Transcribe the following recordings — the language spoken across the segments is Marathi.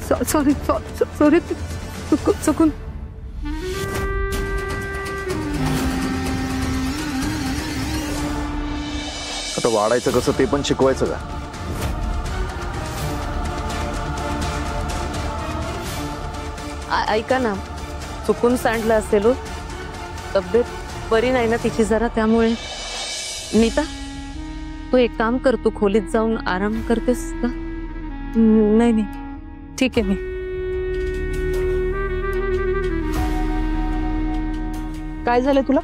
सॉरी सॉरी चुकून. आता वाढायचं कसं ते पण शिकवायचं का? ऐका ना, चुकून सांडलं असेल हो. तब्येत बरी नाही ना तिची जरा, त्यामुळे. नीता, तू एक काम कर, तू खोलीत जाऊन आराम करतेस का? नाही नाही, ठीक आहे. मी काय झालं तुला?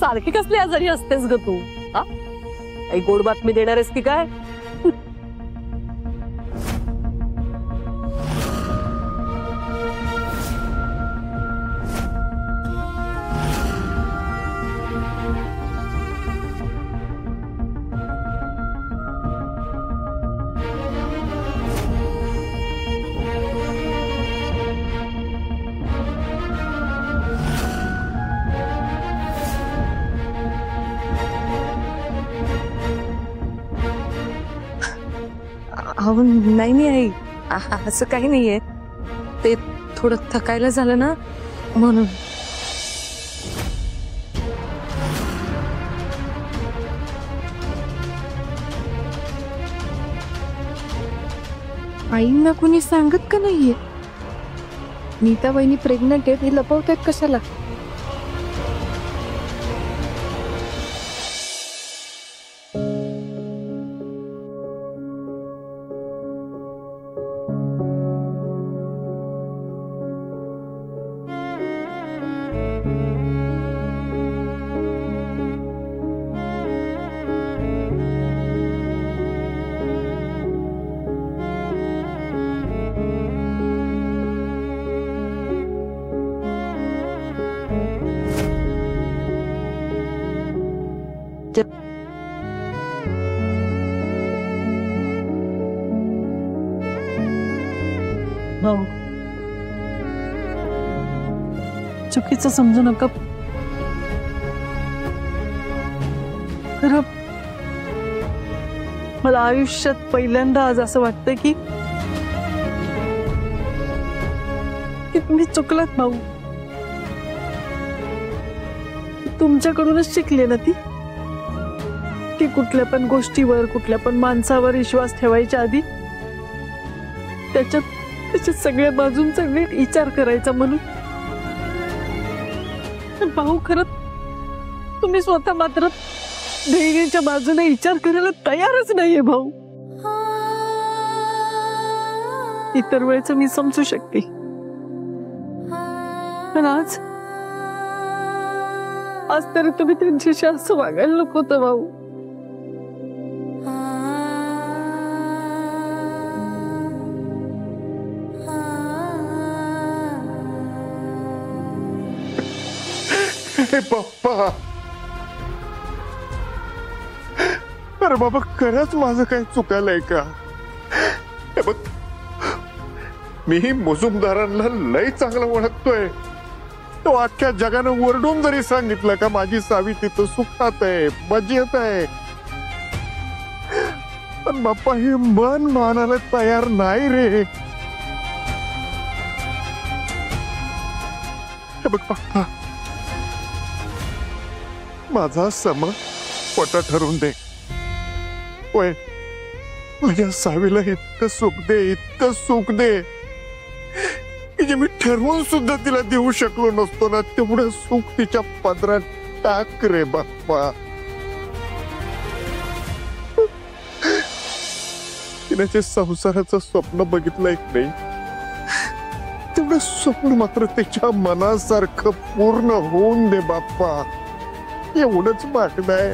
सारखी कसली आजारी असतेस ग तू? हा, काही गोड बातमी देणार आहेस की काय? अहो नाही आई, असं काही नाहीये. ते थोडं थकायला झालं ना, म्हणून. आईंना कोणी सांगत का नाहीये? नीता वहिनी प्रेग्नंट आहेत हे लपवतात कशाला? भाऊ, चुकीचं समजू नका. खरं मला आयुष्यात पहिल्यांदा आज असं वाटतं की तुम्ही चुकलात भाऊ. तुमच्याकडूनच शिकले ना ती, की कुठल्या पण गोष्टीवर, कुठल्या पण माणसावर विश्वास ठेवायच्या आधी त्याच्या सगळ्या बाजूंचा नीट विचार करायचा म्हणून. भाऊ, खरंच तुम्ही स्वतः मात्र धैर्याच्या बाजूने विचार करायला तयारच नाहीये भाऊ. इतर वेळेच मी समजू शकते, पण आज तरी तुम्ही त्यांच्याशी असं वागायला नको होतं भाऊ. पप्पा, अरे बाबा, खरंच माझं काही चुकायलंय का? हे बघ, मी मुजुमदारांना लय चांगलं ओळखतोय. तो अख्ख्या जगानं वरडून जरी सांगितलं का माझी सावी तिथं सुखात आहे, मजेत आहे, पण बाप्पा हे मन मानायला तयार नाही रे. हे बघ पप्पा, माझा सम पोटा ठरवून दे. होय, माझ्या सावीला इतकं सुख दे, इतकं सुख दे की जे मी ठरवून सुद्धा तिला देऊ शकलो नसतो ना, तेवढं सुख तिच्या पदरात टाक रे बाप्पा. तिने जे संसाराचं स्वप्न बघितलंय की नाही, तेवढं स्वप्न मात्र तिच्या मनासारखं पूर्ण होऊन दे बाप्पा. एवढंच मागणं आहे,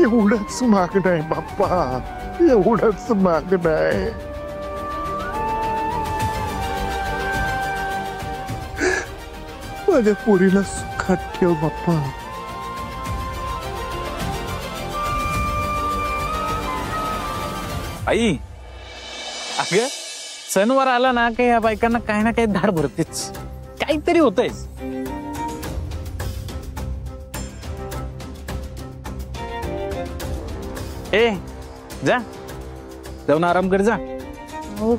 एवढंच मागणं आहे बाप्पा, एवढंच मागणं आहे. माझ्या पोरीला सुखात ठेव बाप्पा. आई, अगं सणवार आला ना काही या बायकांना काही ना काही धार भरतेच, काहीतरी होतंय. ए जा जाऊन आराम कर जा. हो.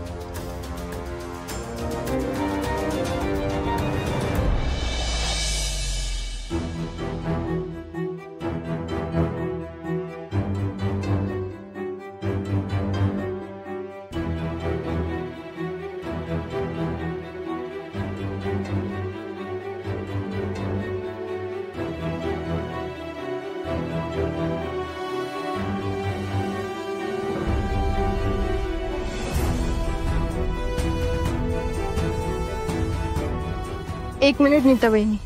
एक मिनिट नीता वहिनी.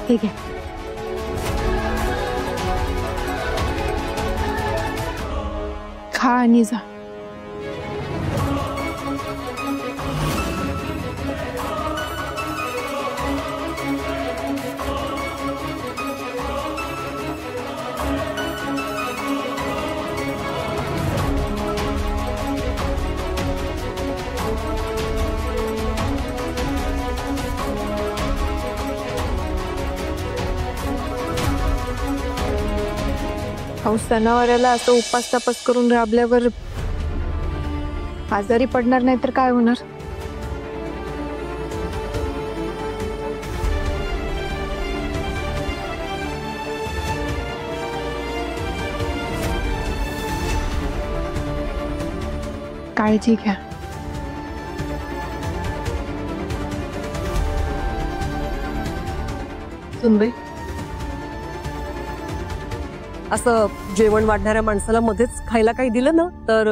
ठीक आहे. खा आणि जा. सणावाराला असं उपास तापास करून राबल्यावर आजारी पडणार नाही तर काय होणार. काळजी घ्या. सुनबाई, असं जेवण वाढणाऱ्या माणसाला मध्येच खायला काही दिलं ना तर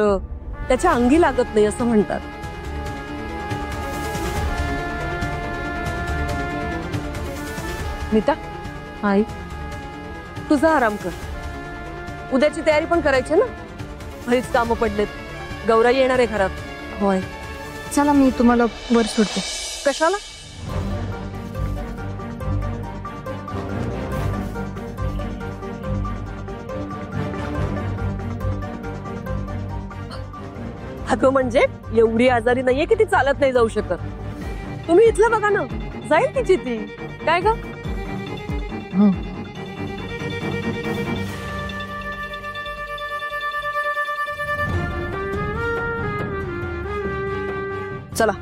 त्याच्या अंगी लागत नाही असं म्हणतात. नीता, आई तुझा आराम कर. उद्याची तयारी पण करायची ना. बरीच कामं पडलेत. गौराई येणार आहे घरात. होय. चला मी तुम्हाला वर सोडते. कशाला? अगं म्हणजे एवढी आजारी नाहीये की ती चालत नाही जाऊ शकत. तुम्ही इथलं बघा ना, जाईल तिची ती. काय ग? चला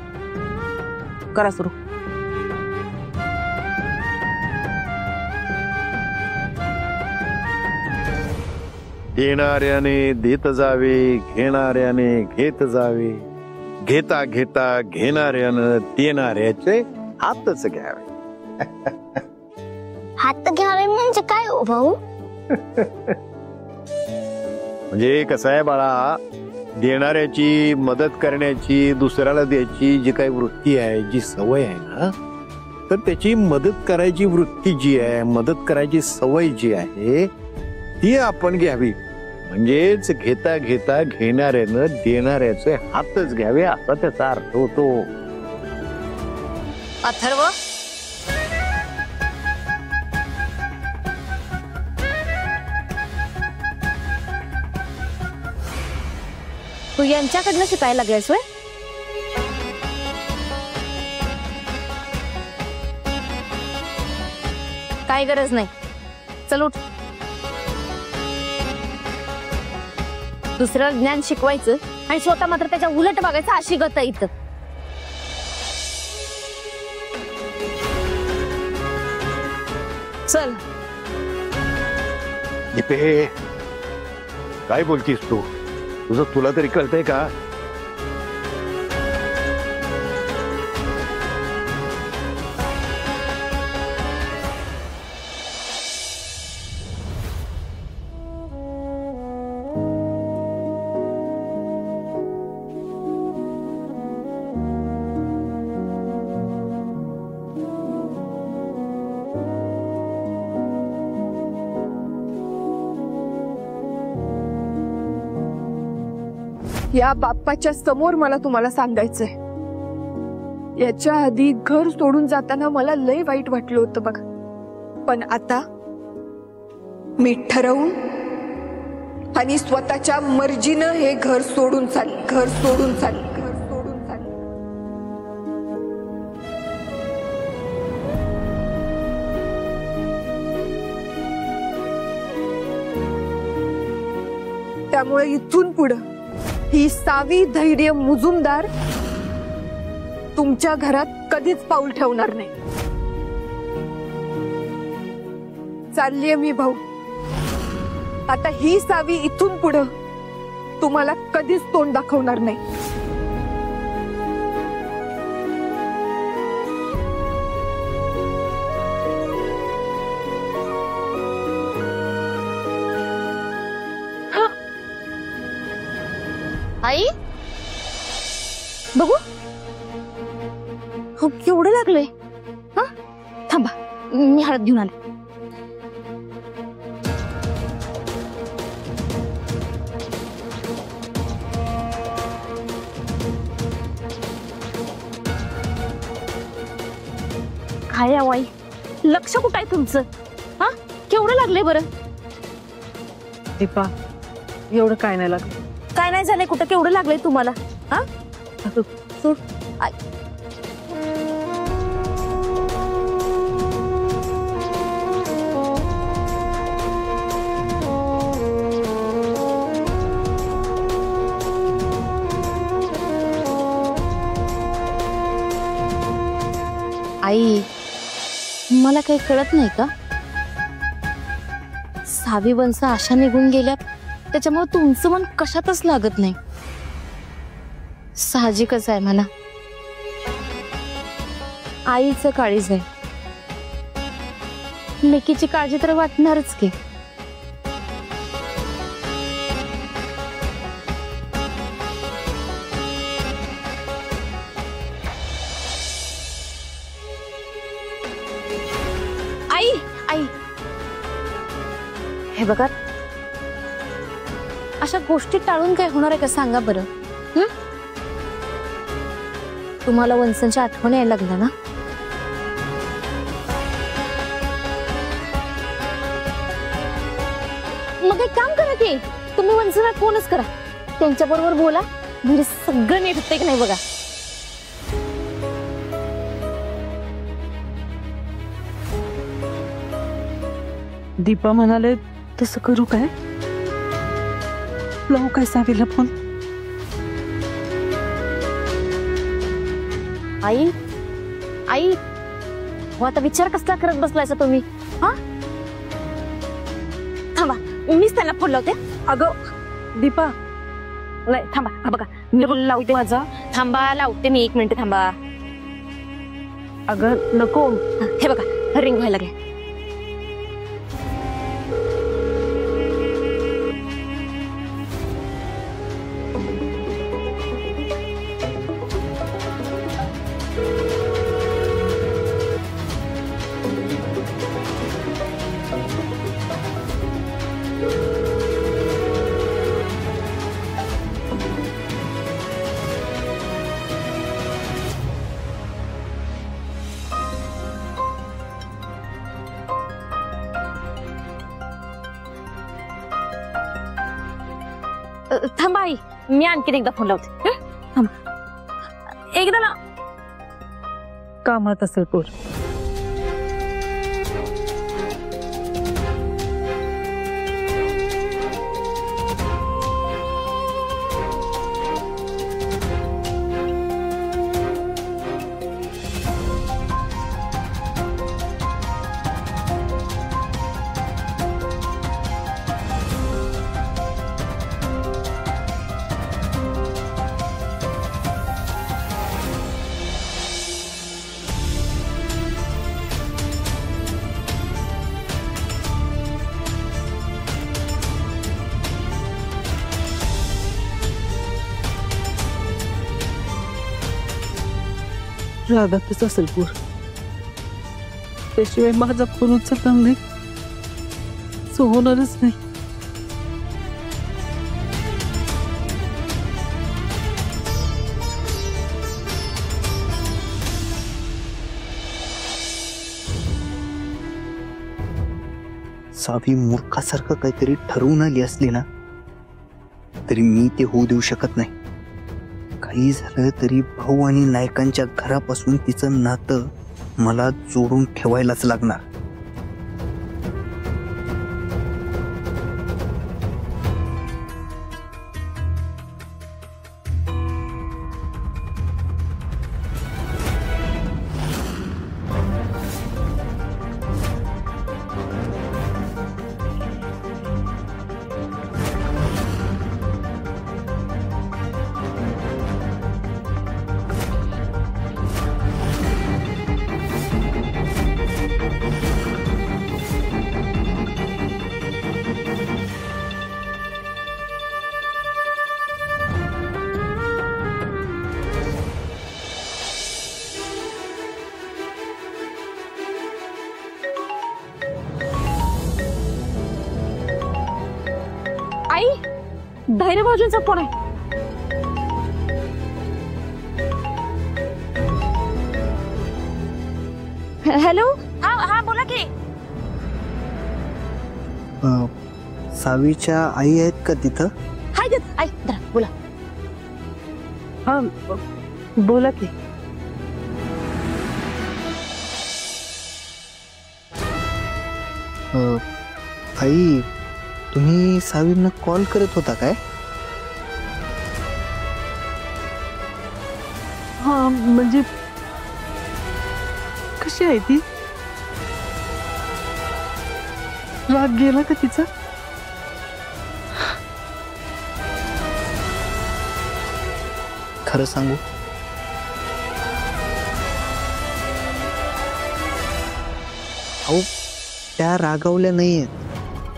करा सुरू. येणाऱ्याने देत जावे, घेणाऱ्याने घेत जावे, घेता घेता घेणाऱ्यानं देणाऱ्याचे हातच घ्यावे. हात घ्यावे म्हणजे काय हो भाऊ? म्हणजे कसं आहे बाळा, देणाऱ्याची मदत करण्याची, दुसऱ्याला द्यायची जी काही वृत्ती आहे, जी सवय आहे ना, तर त्याची मदत करायची वृत्ती जी आहे, मदत करायची सवय जी आहे ती आपण घ्यावी. म्हणजेच घेता घेता घेणाऱ्यानं देणाऱ्याचे हातच घ्यावे असा त्याचा अर्थ होतो. अथर्व, तू यांच्याकडनं शिकायला लागलायस होय? काय गरज नाही. चल उठ. दुसऱ्याला ज्ञान शिकवायचं आणि स्वतः मात्र त्याच्या उलट बघायचं अशी गत आहे इथं. चल. दीपे, काय बोलतीस तू? तुझं तुला तरी कळतंय का? या बाप्पाच्या समोर मला तुम्हाला सांगायचंय, याच्या आधी घर सोडून जाताना मला लय वाईट वाटलं होतं बघा, पण आता मी ठरवून आणि स्वतःच्या मर्जीनं हे घर सोडून चालले. त्यामुळे इथून पुढं ही सावी धैर्य मुजुमदार तुमच्या घरात कधीच पाऊल ठेवणार नाही. चाललीये मी भाऊ. आता ही सावी इथून पुढं तुम्हाला कधीच तोंड दाखवणार नाही. आई बघू हो केवढं लागलंय. हा थांबा मी हळद घेऊन आले. काय आहे आई, लक्ष कुठं आहे तुमचं? हा केवढं लागलंय बरं? दीपा एवढं काय नाही लागलं. काय नाही झालंय, कुठं केवढं लागलंय तुम्हाला? हा सोड. आई मला काही कळत नाही का? सावी वंश आशा निघून गेल्या, त्याच्यामुळे तुमचं मन कशातच लागत नाही. साहजिकच आहे मला. आईचं काळीज आहे, लेकीची काळजी तर वाटणारच की. आई आई हे बघा, अशा गोष्टी टाळून काय होणार आहे का सांगा बरं? तुम्हाला वंशांची आठवण यायला लागला ना? मग एक काम करा की तुम्ही वंशाला फोनच करा, त्यांच्या बरोबर बोला, म्हणजे सगळं नीट होतंय की नाही बघा. दीपा म्हणाले तसं करू काय? लावू काय सावीला फोन? आई आई हो आता विचार कसला करत बसलायसा तुम्ही? हा थांबा मीच त्यांना फोन लावते. अगं दीपा नाही थांबा, हा बघा मी लावते. माझा थांबा लावते मी, 1 मिनिट थांबा. अगं नको. हे बघा रिंग व्हायला लागले. थांबा आई मी आणखीन एकदा फोन लावते. थांबा एकदा ना. कामात असेल पोर. रागातच असेल पोर, त्याशिवाय माझा फोन उचलणार नाही. होणारच नाही. सावी मूर्खासारखं काहीतरी ठरवून आली असली ना तरी मी ते होऊ देऊ शकत नाही. काही झालं तरी भाऊ आणि नायकांच्या घरापासून तिचं नातं मला जोडून ठेवायलाच लागणार. आई, धैर्य भाऊजींचा फोन आहे. हॅलो. हा हा बोला की. सावीच्या आई आहेत का तिथं? हाय देत आई धरा बोला. हा बोला की. आई, तुम्ही सावींना कॉल करत होता काय? हा म्हणजे कशी आहे ती? राग गेला का तिचा? खरं सांगू, अहो त्या रागावल्या नाहीयेत,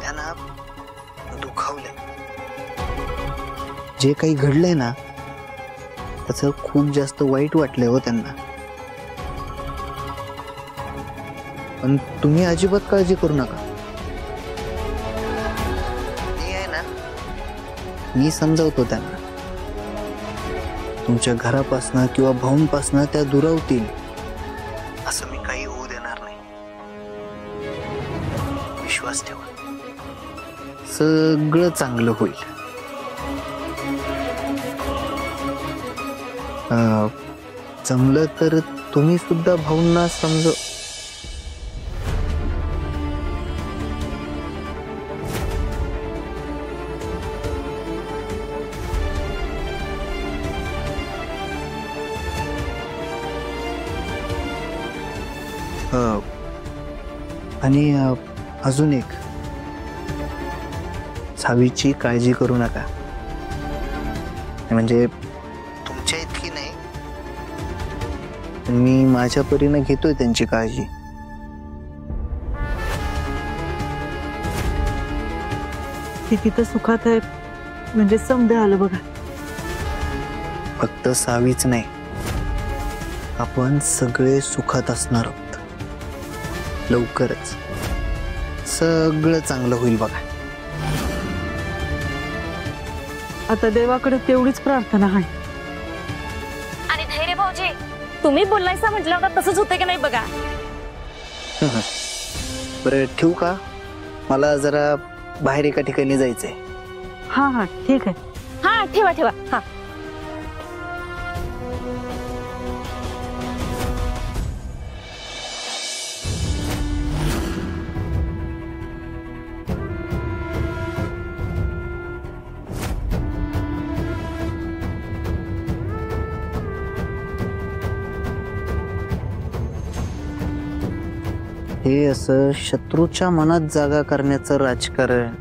त्यांना दुखावलंय. जे काही घडलंय ना त्याचं खूप जास्त वाईट वाटलंय हो त्यांना. पण तुम्ही अजिबात काळजी करू नका. मी आहे ना, मी समजावतो त्यांना. तुमच्या घरापासनं किंवा भाऊंपासनं त्या दुरावतील असं मी काही होऊ देणार नाही. विश्वास ठेवा, सगळं चांगलं होईल. जमलं तर तुम्ही सुद्धा भाऊंना समज. आणि अजून एक, सावीची काळजी करू नका. म्हणजे तुमच्या इतकी नाही, मी माझ्या परीने घेतोय त्यांची काळजी. ती तिथं सुखात आहे म्हणजे समजे आलं बघा. फक्त सावीच नाही, आपण सगळे सुखात असणार आहोत. लवकरच सगळं चांगलं होईल बघा. आता देवाकडे तेवढीच प्रार्थना आहे. आणि धैर्य भाऊजी, तुम्ही बोलायचं म्हटलं होतं तसंच होतं की नाही बघा. बरं ठेवू का? मला जरा बाहेर एका ठिकाणी जायचंय. हा हा ठीक आहे. हा ठेवा ठेवा. हा हे असं शत्रूच्या मनात जागा करण्याचं राजकारण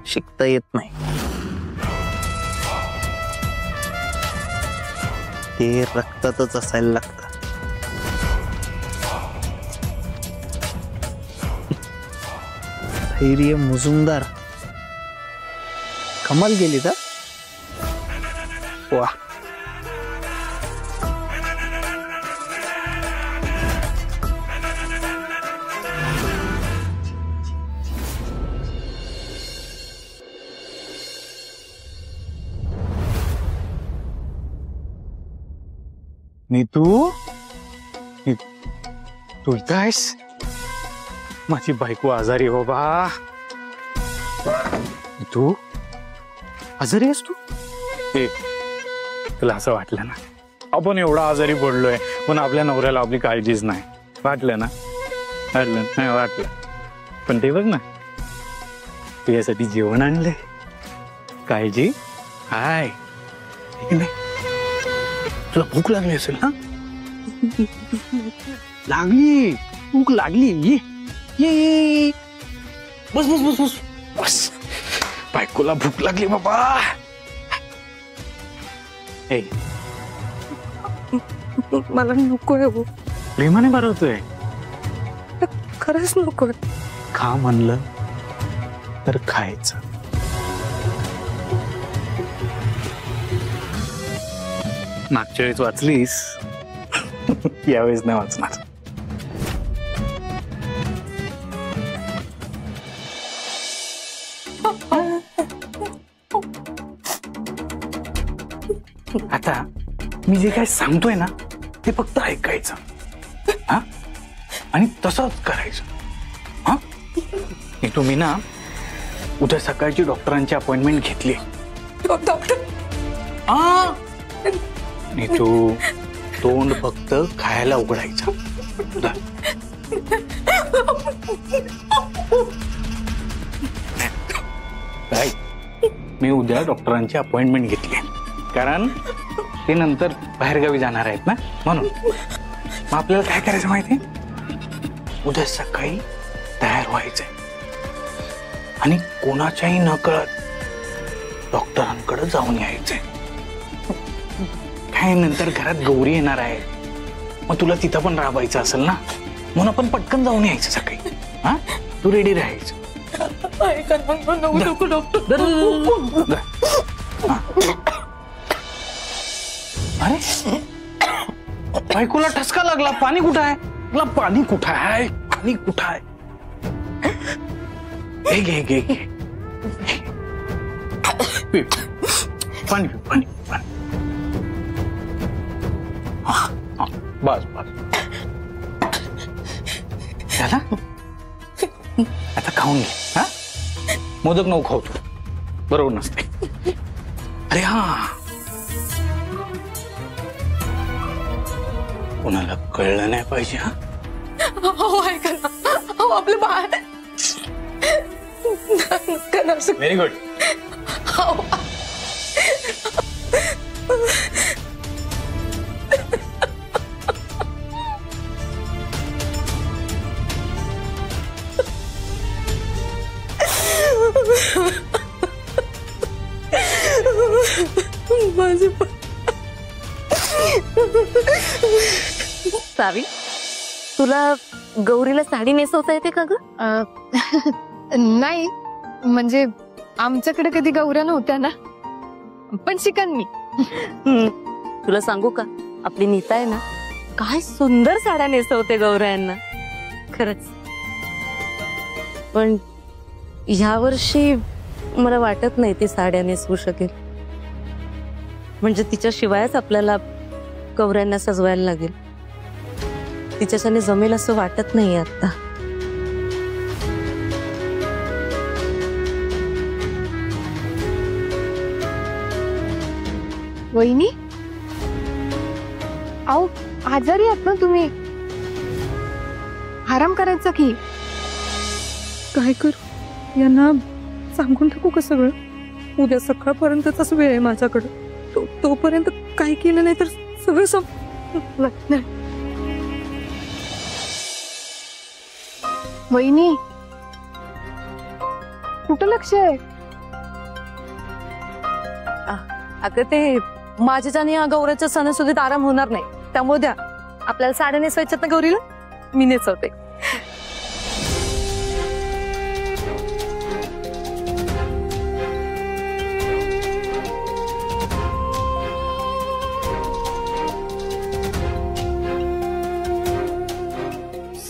शिकता येत नाही. ते रक्तातच असायला लागतं. धैर्य मुजुमदार, कमाल गेली का? वा. नीतू, तू इथं आहेस? माझी बायको आजारी बाबा. तू आजारी आहेस तू? तुला असं वाटलं ना आपण एवढा आजारी पडलोय पण आपल्या नवऱ्याला आपली काळजीच नाही. वाटलं ना? वाटलं नाही वाटलं. पण ते बघ ना तुझ्यासाठी जेवण आणलंय. काळजी हाय नाही. तुला भूक लागली असेल ना? लागली भूक लागली. ये ये ये बस बस बस बस बस. बायकोला भूक लागली बाबा. ए मला नकोय हो. प्रेमाने भरवतोय. खरंच नकोय. खा म्हणलं तर खायचं. मागच्या वेळेस वाचलीस यावेळेस नाही वाचणार. आता मी जे काय सांगतोय ना ते फक्त ऐकायचं हा आणि तसंच करायचं. हा तुम्ही ना उद्या सकाळची डॉक्टरांची अपॉइंटमेंट घेतली. डॉक्टर तू तोंड फक्त खायला उघडायचं. काय मी उद्या डॉक्टरांची अपॉइंटमेंट घेतली कारण ते नंतर बाहेरगावी जाणार आहेत ना म्हणून. मग आपल्याला काय करायचं माहिती? उद्या सकाळी तयार व्हायचंय आणि कोणाच्याही नकळत डॉक्टरांकडे जाऊन यायचंय. काय नंतर घरात गौरी येणार आहे मग तुला तिथं पण राबायचं असेल ना म्हणून आपण पटकन जाऊन यायचं सकाळी. हा तू रेडी राहायचं. अरे बायकोला ठसका लागला. पाणी कुठं आहे? पाणी कुठं आहे? पाणी कुठं आहे? घे घे घे पाणी पाणी पाणी. बस बस झाला. आता खाऊन घे. हा मोदक नको खाऊ तू बरोबर नसते. अरे हा कोणाला कळलं नाही पाहिजे. हा ऐका ना आपलं बाळ. Very good. सावी तुला गौरीला साडी नेसवता येते का ग? नाही म्हणजे आमच्याकडे कधी गौऱ्या नव्हत्या ना पण शिकन मी. तुला सांगू का आपली नीता आहे ना काय सुंदर साड्या नेसवते गौऱ्यांना खरंच. पण ह्या वर्षी मला वाटत नाही ती साड्या नेसवू शकेल. म्हणजे तिच्याशिवायच आपल्याला गौऱ्यांना सजवायला लागेल. तिच्याच्याने जमेल असं वाटत नाही आता. वहिनी अहो आजारी आहात ना तुम्ही. आराम करायचा की. काय करू यांना सांगून टाकू का सगळं? उद्या सकाळपर्यंतच वेळ आहे माझ्याकडे. तोपर्यंत काही केलं नाही तर सगळं वहिनी कुठं लक्ष आहे? अगं ते माझ्याच्याने या गौऱ्याच्या सणासुदीत आराम होणार नाही त्यामुळे द्या आपल्याला साड्या नेसवायच्यात ना गौरीला मी नेसवते.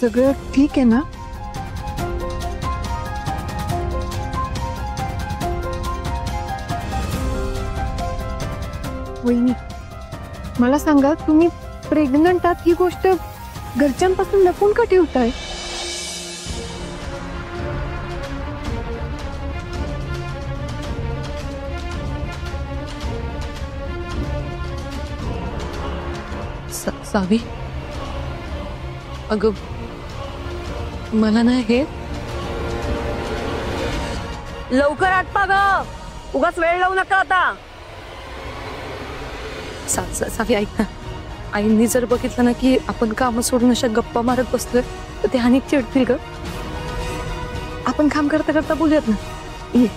सगळं ठीक आहे ना? वहिनी मला सांगा तुम्ही प्रेग्नंट आहात ही गोष्ट घरच्यांपासून लपून का ठेवताय? सावी, अगं मला नाही हे. लवकर आटपा ग, उगाच वेळ लावू नका आता. सावी ऐक ना, आईंनी जर बघितलं ना की आपण काम सोडून अशा गप्पा मारत बसलोय तर ते अनेक चिडतील ग. आपण काम करता करता बोलूयात ना. ये.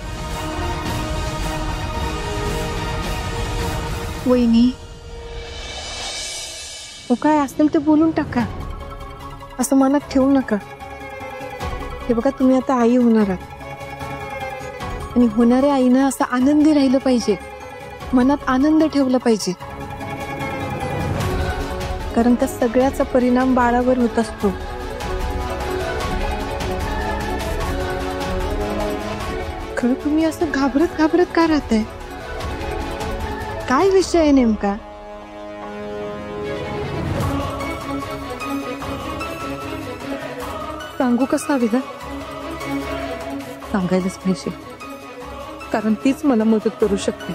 वहिनी, काय असेल ते बोलून टाका, असं मनात ठेवू नका. हे बघा, तुम्ही आता आई होणार आहात आणि होणाऱ्या आईनं असं आनंदी राहिलं पाहिजे, मनात आनंद ठेवला पाहिजे, कारण त्या सगळ्याचा परिणाम बाळावर होत असतो. खरं तुम्ही असं घाबरत घाबरत का राहताय? काय विषय आहे नेमका? सांगू का सावीला? सांगायलाच पाहिजे, कारण तीच मला मदत करू शकते.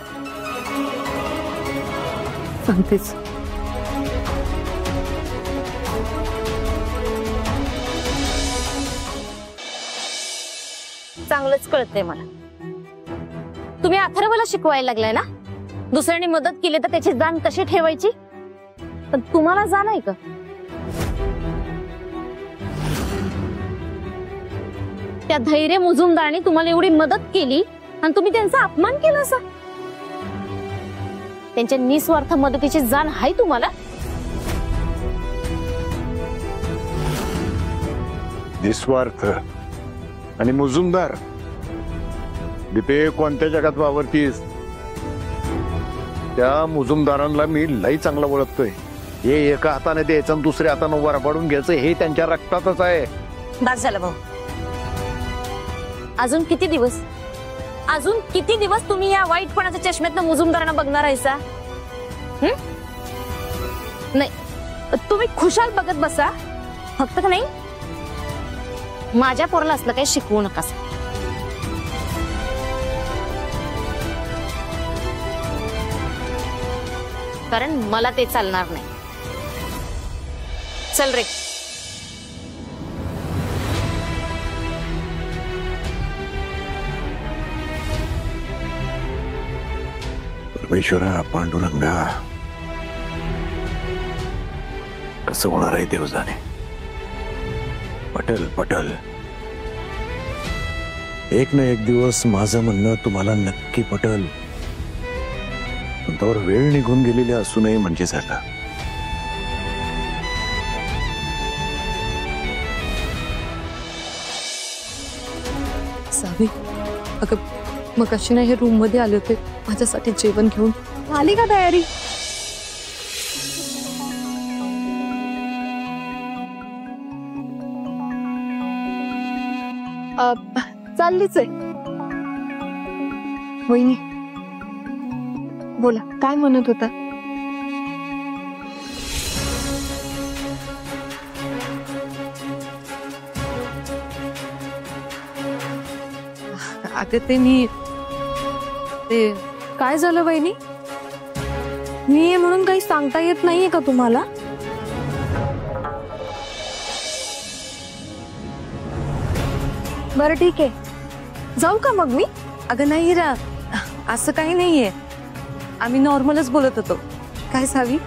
सांगतेच. चांगलंच कळतंय मला. तुम्ही अथर्वला शिकवायला लागलाय ना, दुसऱ्याने मदत केली तर त्याची जाण कशी ठेवायची. पण तुम्हाला जाण आहे का? त्या धैर्य मुजुमदाराने तुम्हाला एवढी मदत केली आणि तुम्ही त्यांचा अपमान केला असा. त्यांच्या निस्वार्थ मदतीची जाण आहे तुम्हाला? निस्वार्थ आणि मुजुमदार, दीपे कोणत्या जगात वावरतीस? त्या मुजुमदारांना मी लई चांगला ओळखतोय. हे एका हाताने द्यायचं आणि दुसऱ्या हाताने वर पाडून घ्यायचं हे त्यांच्या रक्तातच आहे. बस झालं भाऊ. अजून किती दिवस, अजून किती दिवस तुम्ही या वाईटपणाच्या चष्म्यातनं मुजुमदारांना बघणार आहेसा? नाही, तुम्ही खुशाल बघत बसा. फक्त का नाही, माझ्या पोराला असलं काही शिकवू नका. कारण मला ते चालणार नाही. चल रे. परमेश्वरा, पांडुरंगा, कसं होणार आहे देव जाणे. पटल पटल, एक ना एक दिवस माझं म्हणणं तुम्हाला नक्की पटल. पण त्यावर वेळ निघून गेलेली असू नये म्हणजे झालं. सावी, अगं मग अशी नाही, हे रूम मध्ये आले होते माझ्यासाठी जेवण घेऊन. झाली का तयारी? चाललीच आहे. वहिनी बोला, काय म्हणत होता? अगं ते काय झालं वहिनी? मी आहे म्हणून काही सांगता येत नाहीये का तुम्हाला? बरं ठीक आहे, जाऊ का मग मी? अगं नाही रा, असं काही नाहीये, आम्ही नॉर्मलच बोलत होतो. काय सावी?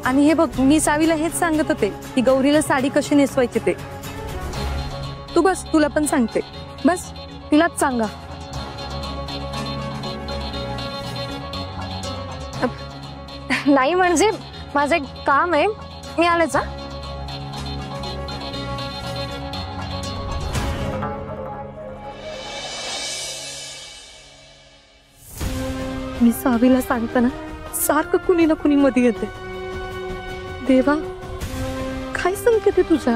आणि हे बघ, मी सावीला हेच सांगत होते की गौरीला साडी कशी नेसवायची ते. तू बस, तुला पण सांगते. बस तिलाच सांगा. नाही म्हणजे माझं एक काम आहे, मी आलेच. मी सावीला सांगताना सारखं कुणी ना कुणी मध्ये येते. देवा, काय संकेत आहे तुझा?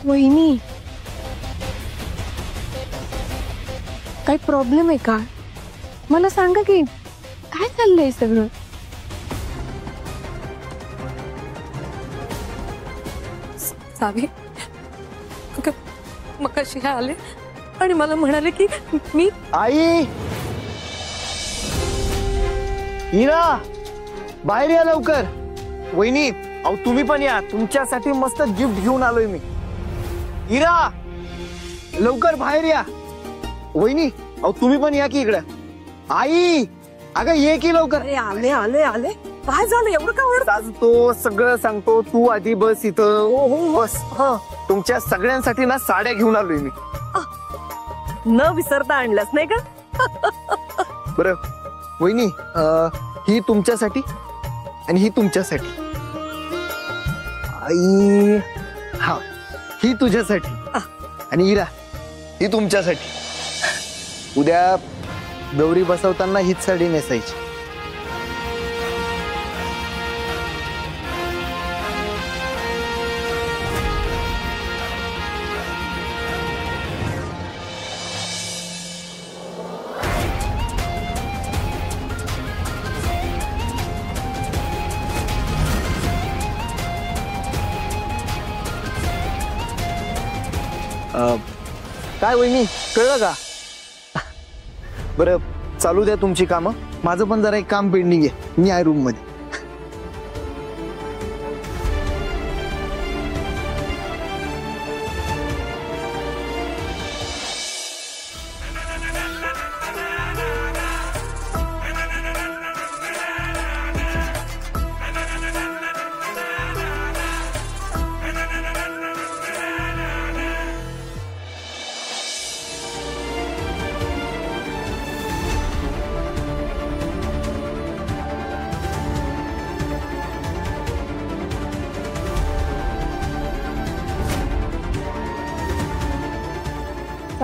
वहिनी, काही प्रॉब्लेम आहे का? मला सांगा की काय चाललंय सगळं? सावी, मगाशी हे आले आणि मला म्हणाले की मी आई हिरा बाहेर या लवकर. वहिनी अहो तुम्ही पण या, तुमच्यासाठी मस्त गिफ्ट घेऊन आलोय मी. हिरा लवकर बाहेर या. वहिनी अहो तुम्ही पण या की इकडे. आई अगं ये की लवकर. आले आले आले. काय झालं एवढं का ओरडत? आज तो सगळं सांगतो, तू आधी बस इथं. बस. तुमच्या सगळ्यांसाठी ना साड्या घेऊन आलोय मी. न विसरता आणलंस नाही का? बरं वहिनी ही तुमच्यासाठी आणि ही तुमच्यासाठी. आई हा ही तुझ्यासाठी आणि हिरा ही तुमच्यासाठी. उद्या गौरी बसवताना हीच साडी नेसायची. काय वहिनी कळलं का? बरं चालू द्या तुमची कामं, माझं पण जरा एक काम पेंडिंग आहे. मी आहे रूम मध्ये.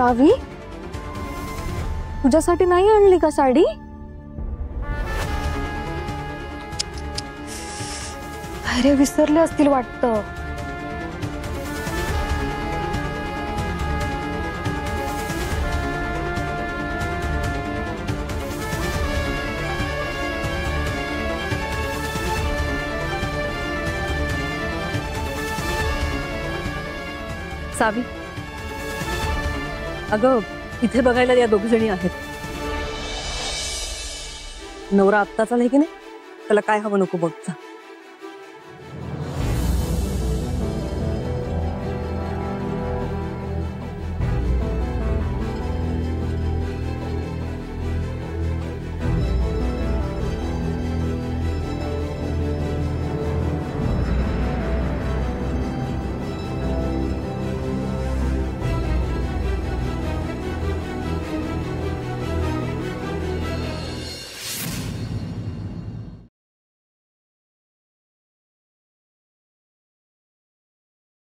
सावी तुझ्यासाठी नाही आणली का साडी? अरे विसरले असतील वाटतं. सावी अगं इथे बघायला या दोघी जणी आहेत. नवरा आत्ताचा नाही की नाही, त्याला काय हवं नको बघ.